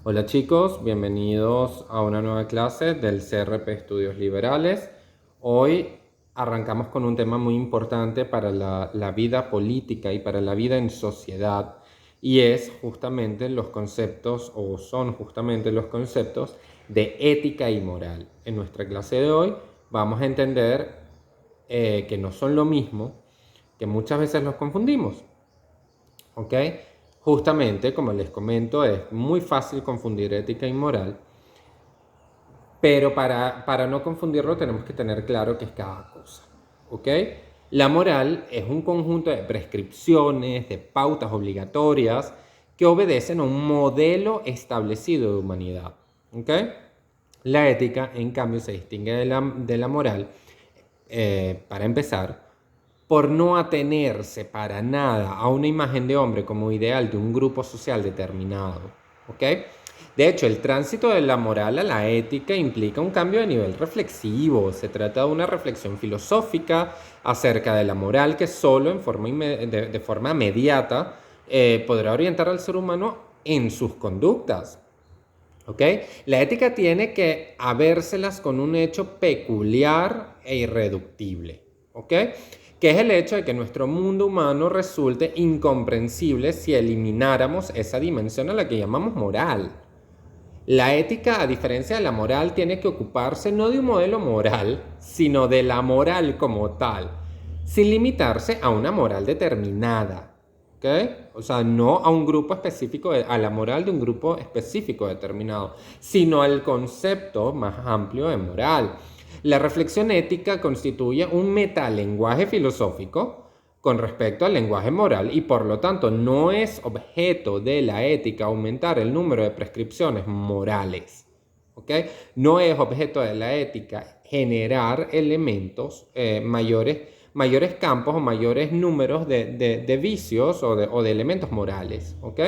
Hola chicos, bienvenidos a una nueva clase del CRP Estudios Liberales. Hoy arrancamos con un tema muy importante para la vida política y para la vida en sociedad, y es justamente los conceptos, o son justamente los conceptos de ética y moral. En nuestra clase de hoy vamos a entender que no son lo mismo, que muchas veces los confundimos. ¿Ok? Justamente, como les comento, es muy fácil confundir ética y moral, pero para no confundirlo tenemos que tener claro qué es cada cosa. ¿Ok? La moral es un conjunto de prescripciones, de pautas obligatorias que obedecen a un modelo establecido de humanidad. ¿Ok? La ética, en cambio, se distingue de la moral, para empezar, por no atenerse para nada a una imagen de hombre como ideal de un grupo social determinado. ¿Ok? De hecho, el tránsito de la moral a la ética implica un cambio de nivel reflexivo. Se trata de una reflexión filosófica acerca de la moral que solo de forma mediata podrá orientar al ser humano en sus conductas. ¿Ok? La ética tiene que habérselas con un hecho peculiar e irreductible. ¿Ok? Que es el hecho de que nuestro mundo humano resulte incomprensible si elimináramos esa dimensión a la que llamamos moral. La ética, a diferencia de la moral, tiene que ocuparse no de un modelo moral, sino de la moral como tal, sin limitarse a una moral determinada. ¿Ok? O sea, no a un grupo específico, a la moral de un grupo específico determinado, sino al concepto más amplio de moral. La reflexión ética constituye un metalenguaje filosófico con respecto al lenguaje moral, y por lo tanto no es objeto de la ética aumentar el número de prescripciones morales. ¿Ok? No es objeto de la ética generar elementos mayores campos o mayores números de vicios o de elementos morales. ¿Ok?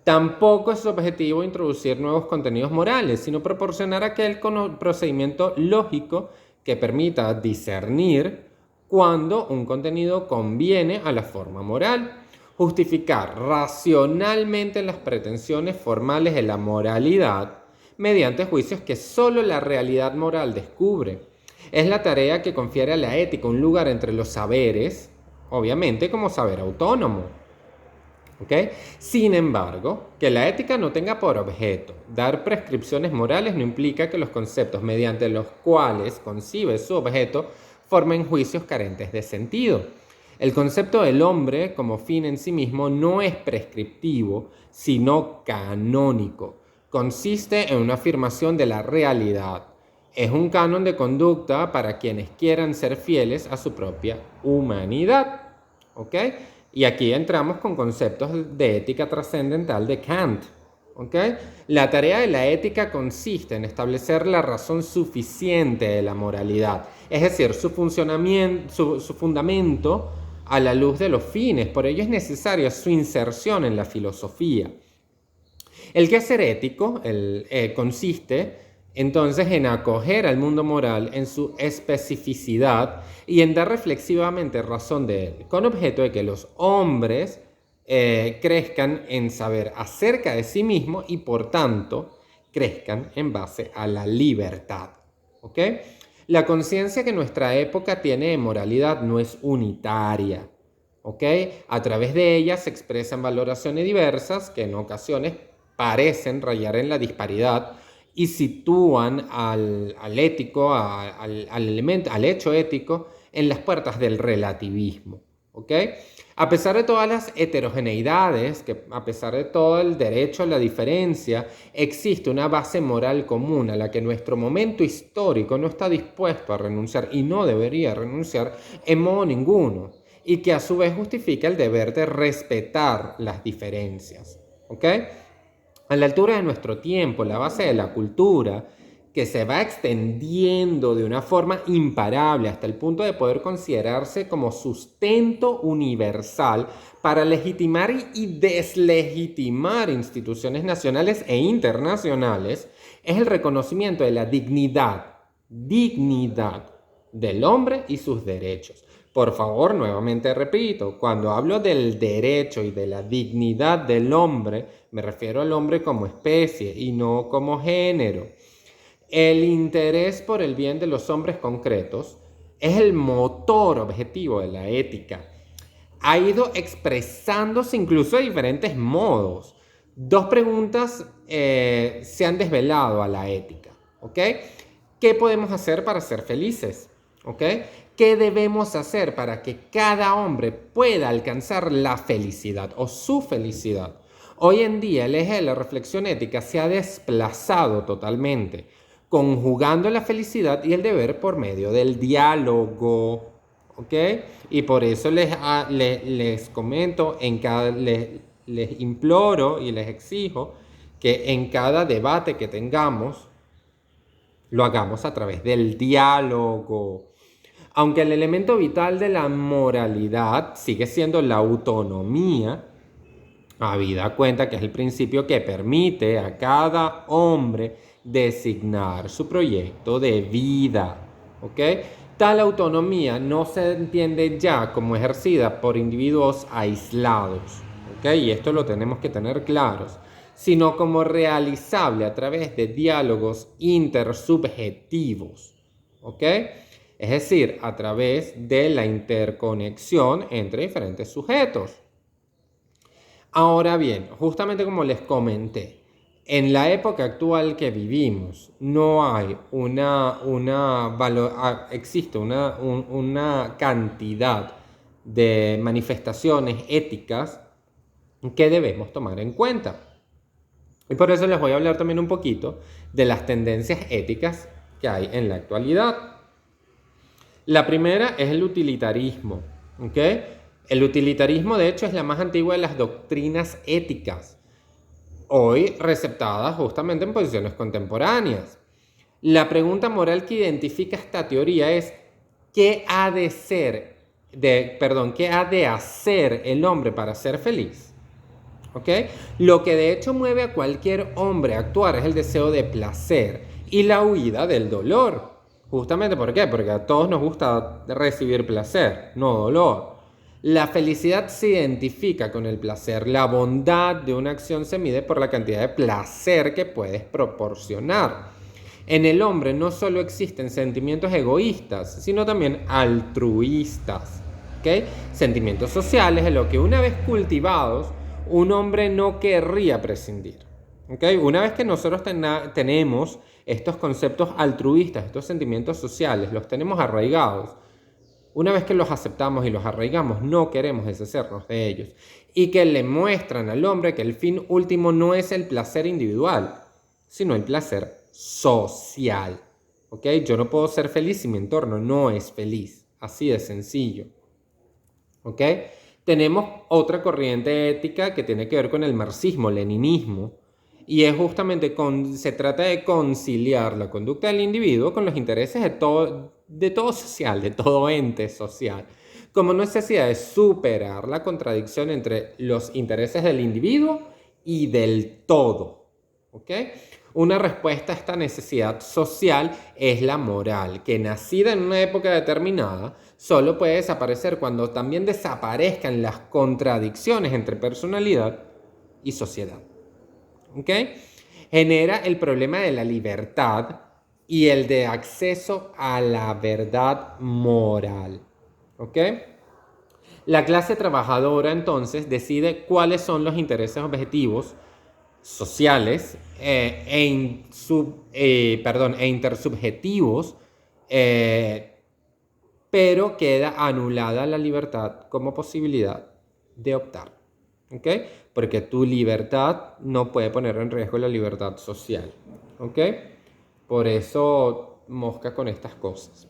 Tampoco es su objetivo introducir nuevos contenidos morales, sino proporcionar aquel procedimiento lógico que permita discernir cuando un contenido conviene a la forma moral, justificar racionalmente las pretensiones formales de la moralidad mediante juicios que solo la realidad moral descubre. Es la tarea que confiere a la ética un lugar entre los saberes, obviamente como saber autónomo. ¿Okay? Sin embargo, que la ética no tenga por objeto dar prescripciones morales no implica que los conceptos mediante los cuales concibe su objeto formen juicios carentes de sentido. El concepto del hombre como fin en sí mismo no es prescriptivo, sino canónico. Consiste en una afirmación de la realidad. Es un canon de conducta para quienes quieran ser fieles a su propia humanidad. ¿Ok? Y aquí entramos con conceptos de ética trascendental de Kant. ¿Ok? La tarea de la ética consiste en establecer la razón suficiente de la moralidad, es decir, su funcionamiento, su fundamento a la luz de los fines. Por ello es necesaria su inserción en la filosofía. El quehacer ético consiste entonces en acoger al mundo moral en su especificidad y en dar reflexivamente razón de él, con objeto de que los hombres crezcan en saber acerca de sí mismos y por tanto crezcan en base a la libertad. ¿Ok? La conciencia que nuestra época tiene de moralidad no es unitaria. ¿Ok? A través de ella se expresan valoraciones diversas que en ocasiones parecen rayar en la disparidad y sitúan al ético, al hecho ético, en las puertas del relativismo. ¿Ok? A pesar de todas las heterogeneidades, a pesar de todo el derecho a la diferencia, existe una base moral común a la que nuestro momento histórico no está dispuesto a renunciar y no debería renunciar en modo ninguno, y que a su vez justifica el deber de respetar las diferencias. ¿Ok? A la altura de nuestro tiempo, la base de la cultura, que se va extendiendo de una forma imparable hasta el punto de poder considerarse como sustento universal para legitimar y deslegitimar instituciones nacionales e internacionales, es el reconocimiento de la dignidad del hombre y sus derechos, Por favor, nuevamente repito, cuando hablo del derecho y de la dignidad del hombre, me refiero al hombre como especie y no como género. El interés por el bien de los hombres concretos es el motor objetivo de la ética. Ha ido expresándose incluso de diferentes modos. Dos preguntas se han desvelado a la ética, ¿ok? ¿Qué podemos hacer para ser felices? ¿Ok? ¿Qué debemos hacer para que cada hombre pueda alcanzar la felicidad o su felicidad? Hoy en día el eje de la reflexión ética se ha desplazado totalmente, conjugando la felicidad y el deber por medio del diálogo. ¿Ok? Y por eso les comento, les imploro y les exijo que en cada debate que tengamos, lo hagamos a través del diálogo. Aunque el elemento vital de la moralidad sigue siendo la autonomía, habida cuenta que es el principio que permite a cada hombre designar su proyecto de vida. ¿Ok? Tal autonomía no se entiende ya como ejercida por individuos aislados. ¿Ok? Y esto lo tenemos que tener claros, sino como realizable a través de diálogos intersubjetivos. ¿Ok? Es decir, a través de la interconexión entre diferentes sujetos. Ahora bien, justamente como les comenté, en la época actual que vivimos no hay existe una cantidad de manifestaciones éticas que debemos tomar en cuenta. Y por eso les voy a hablar también un poquito de las tendencias éticas que hay en la actualidad. La primera es el utilitarismo, ¿ok? El utilitarismo, de hecho, es la más antigua de las doctrinas éticas, hoy receptadas justamente en posiciones contemporáneas. La pregunta moral que identifica esta teoría es ¿qué ha de hacer el hombre para ser feliz? ¿Ok? Lo que de hecho mueve a cualquier hombre a actuar es el deseo de placer y la huida del dolor. Justamente, ¿por qué? Porque a todos nos gusta recibir placer, no dolor. La felicidad se identifica con el placer. La bondad de una acción se mide por la cantidad de placer que puedes proporcionar. En el hombre no solo existen sentimientos egoístas, sino también altruistas. ¿Ok? Sentimientos sociales de lo que una vez cultivados, un hombre no querría prescindir. ¿Okay? Una vez que nosotros tenemos estos conceptos altruistas, estos sentimientos sociales, los tenemos arraigados, una vez que los aceptamos y los arraigamos, no queremos deshacernos de ellos. Y que le muestran al hombre que el fin último no es el placer individual, sino el placer social. ¿Ok? Yo no puedo ser feliz si mi entorno no es feliz. Así de sencillo. ¿Ok? Tenemos otra corriente ética que tiene que ver con el marxismo-leninismo, y es justamente se trata de conciliar la conducta del individuo con los intereses de todo social, de todo ente social, como necesidad de superar la contradicción entre los intereses del individuo y del todo. ¿Ok? Una respuesta a esta necesidad social es la moral, que nacida en una época determinada, solo puede desaparecer cuando también desaparezcan las contradicciones entre personalidad y sociedad. ¿Ok? Genera el problema de la libertad y el de acceso a la verdad moral. ¿Ok? La clase trabajadora entonces decide cuáles son los intereses objetivos sociales e intersubjetivos, pero queda anulada la libertad como posibilidad de optar. ¿Ok? Porque tu libertad no puede poner en riesgo la libertad social. ¿Ok? Por eso mosca con estas cosas.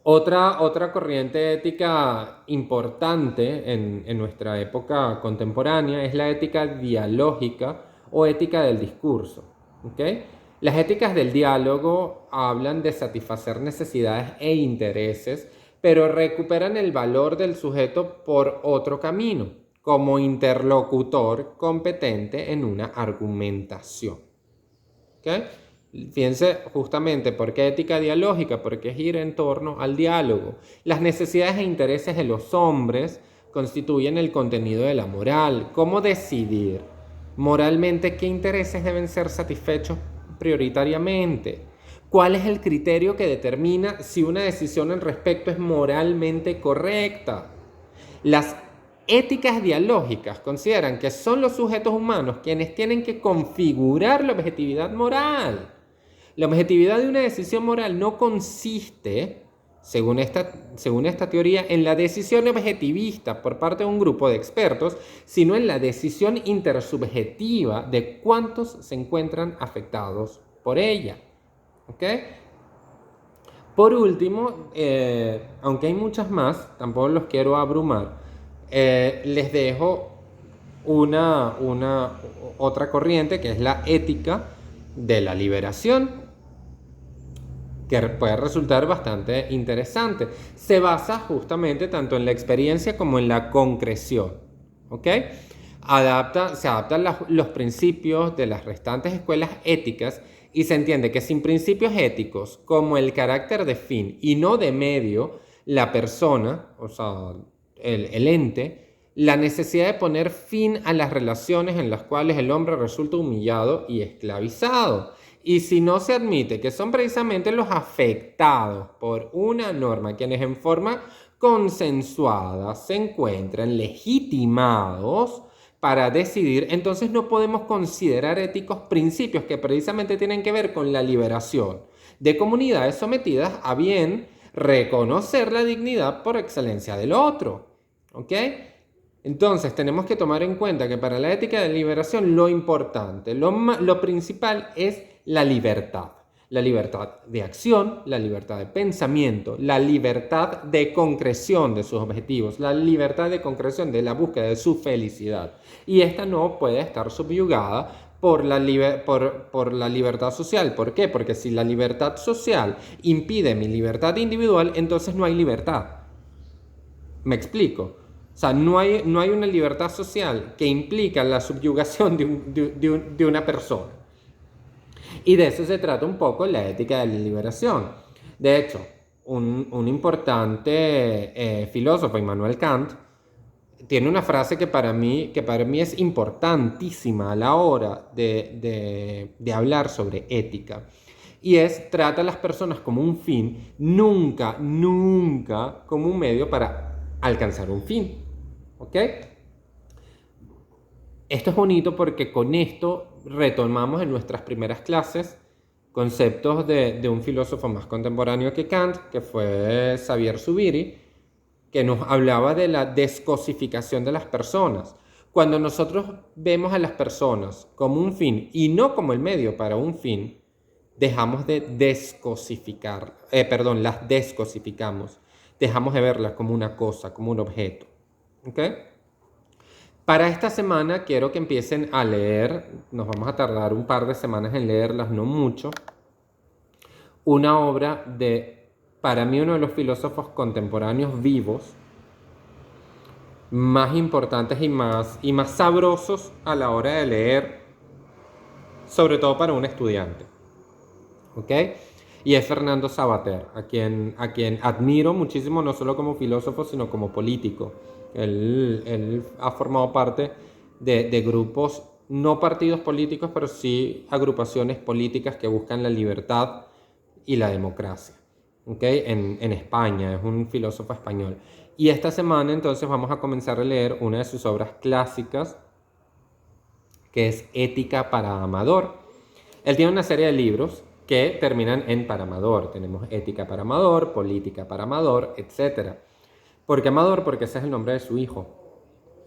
Otra corriente ética importante en nuestra época contemporánea es la ética dialógica o ética del discurso. ¿Okay? Las éticas del diálogo hablan de satisfacer necesidades e intereses, pero recuperan el valor del sujeto por otro camino, como interlocutor competente en una argumentación. ¿Okay? Fíjense justamente por qué ética dialógica, porque gira en torno al diálogo. Las necesidades e intereses de los hombres constituyen el contenido de la moral. ¿Cómo decidir moralmente qué intereses deben ser satisfechos prioritariamente? ¿Cuál es el criterio que determina si una decisión al respecto es moralmente correcta? Las éticas dialógicas consideran que son los sujetos humanos quienes tienen que configurar la objetividad moral. La objetividad de una decisión moral no consiste, según esta teoría, en la decisión objetivista por parte de un grupo de expertos, sino en la decisión intersubjetiva de cuántos se encuentran afectados por ella. ¿Ok? Por último, aunque hay muchas más, tampoco los quiero abrumar, les dejo otra corriente que es la ética de la liberación, que puede resultar bastante interesante. Se basa justamente tanto en la experiencia como en la concreción. ¿Ok? Se adaptan los principios de las restantes escuelas éticas y se entiende que sin principios éticos como el carácter de fin y no de medio, la persona, o sea, el ente, la necesidad de poner fin a las relaciones en las cuales el hombre resulta humillado y esclavizado. Y si no se admite que son precisamente los afectados por una norma quienes en forma consensuada se encuentran legitimados para decidir, entonces no podemos considerar éticos principios que precisamente tienen que ver con la liberación de comunidades sometidas a bien reconocer la dignidad por excelencia del otro. ¿Ok? Entonces tenemos que tomar en cuenta que para la ética de liberación lo importante, lo principal es la libertad. La libertad de acción, la libertad de pensamiento, la libertad de concreción de sus objetivos, la libertad de concreción de la búsqueda de su felicidad. Y esta no puede estar subyugada por la libertad social. ¿Por qué? Porque si la libertad social impide mi libertad individual, entonces no hay libertad. ¿Me explico? O sea, no hay una libertad social que implica la subyugación de una persona. Y de eso se trata un poco la ética de la liberación. De hecho, un importante filósofo, Immanuel Kant, tiene una frase que para mí es importantísima a la hora de hablar sobre ética. Y es, trata a las personas como un fin, nunca como un medio para alcanzar un fin. ¿Ok? Esto es bonito porque con esto retomamos en nuestras primeras clases conceptos de un filósofo más contemporáneo que Kant, que fue Xavier Zubiri, que nos hablaba de la descosificación de las personas. Cuando nosotros vemos a las personas como un fin y no como el medio para un fin, dejamos de las descosificamos. Dejamos de verlas como una cosa, como un objeto. ¿Ok? Para esta semana quiero que empiecen a leer, nos vamos a tardar un par de semanas en leerlas, no mucho, una obra de, para mí, uno de los filósofos contemporáneos vivos, más importantes y más sabrosos a la hora de leer, sobre todo para un estudiante. ¿Ok? Y es Fernando Savater, a quien admiro muchísimo, no solo como filósofo, sino como político. Él ha formado parte de grupos, no partidos políticos, pero sí agrupaciones políticas que buscan la libertad y la democracia. ¿Okay? En España, es un filósofo español. Y esta semana entonces vamos a comenzar a leer una de sus obras clásicas, que es Ética para Amador. Él tiene una serie de libros que terminan en para Amador. Tenemos Ética para Amador, Política para Amador, etc. ¿Por qué Amador? Porque ese es el nombre de su hijo.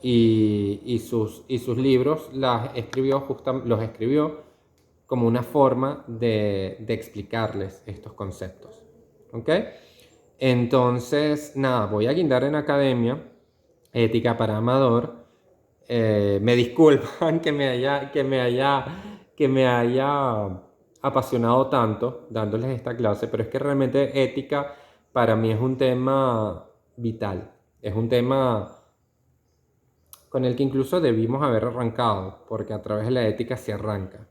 Y sus libros los escribió como una forma de explicarles estos conceptos. ¿Ok? Entonces, nada, voy a guindar en academia, Ética para Amador. Me disculpan que me haya apasionado tanto dándoles esta clase, pero es que realmente ética para mí es un tema vital. Es un tema con el que incluso debimos haber arrancado, porque a través de la ética se arranca.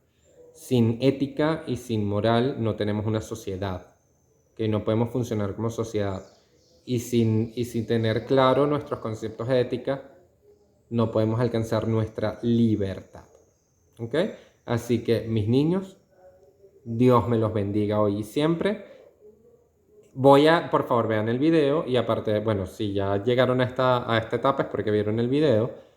Sin ética y sin moral no tenemos una sociedad, que no podemos funcionar como sociedad. Y sin tener claro nuestros conceptos de ética, no podemos alcanzar nuestra libertad. ¿Ok? Así que, mis niños, Dios me los bendiga hoy y siempre. Por favor, vean el video y aparte, bueno, si ya llegaron a esta etapa es porque vieron el video.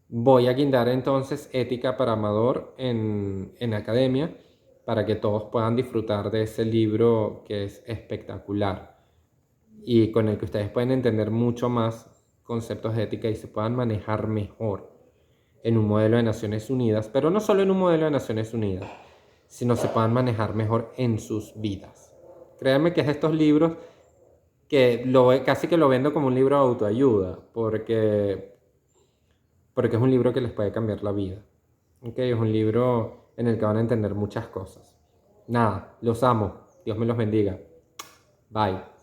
Voy a guindar entonces Ética para Amador en academia para que todos puedan disfrutar de ese libro que es espectacular y con el que ustedes pueden entender mucho más conceptos de ética y se puedan manejar mejor en un modelo de Naciones Unidas, pero no solo en un modelo de Naciones Unidas, sino se puedan manejar mejor en sus vidas. Créanme que es de estos libros que casi que lo vendo como un libro de autoayuda, porque es un libro que les puede cambiar la vida. ¿Okay? Es un libro en el que van a entender muchas cosas. Nada, los amo. Dios me los bendiga. Bye.